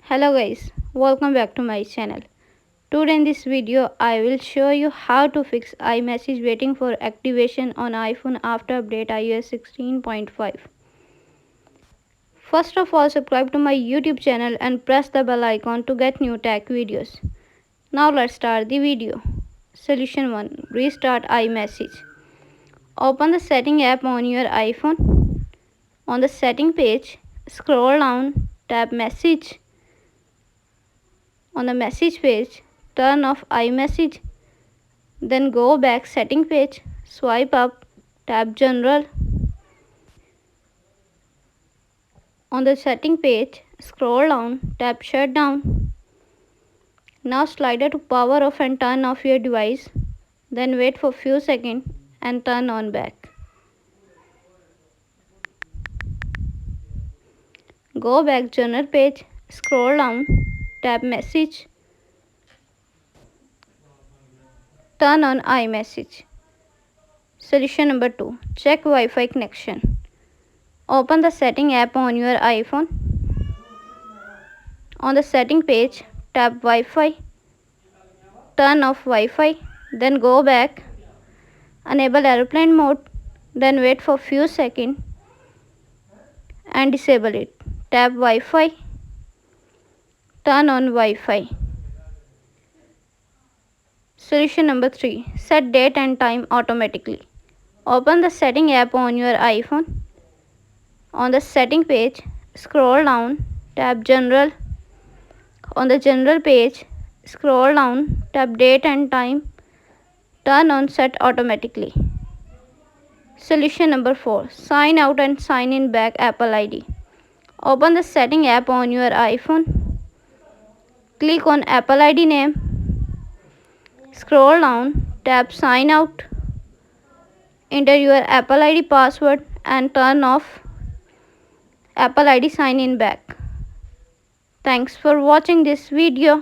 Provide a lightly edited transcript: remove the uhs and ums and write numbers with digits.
Hello guys, welcome back to my channel. Today in this video I will show you how to fix iMessage waiting for activation on iPhone after update iOS 16.5. First of all, subscribe to my YouTube channel and press the bell icon to get new tech videos. Now let's start the video. Solution 1. Restart iMessage. Open the setting app on your iPhone. On the setting page, scroll down, tap message. On the message page, turn off iMessage. Then go back setting page, swipe up, tap general. On the setting page, scroll down, tap shutdown. Now slide to power off and turn off your device. Then wait for few seconds and turn on back. Go back general page, scroll down, tap message. Turn on iMessage. Solution number 2. Check Wi-Fi connection. Open the setting app on your iPhone. On the setting page, tap Wi-Fi. Turn off Wi-Fi. Then go back. Enable airplane mode. Then wait for few seconds and disable it. Tap Wi-Fi. Turn on Wi-Fi. Solution number 3. Set date and time automatically. Open the setting app on your iPhone. On the setting page, scroll down, tap general. On the general page, scroll down, tap date and time. Turn on set automatically. Solution number 4. Sign out and sign in back Apple ID. Open the setting app on your iPhone. Click on Apple ID name. Scroll down, tap sign out. Enter your Apple ID password and turn off Apple ID sign in back. Thanks for watching this video.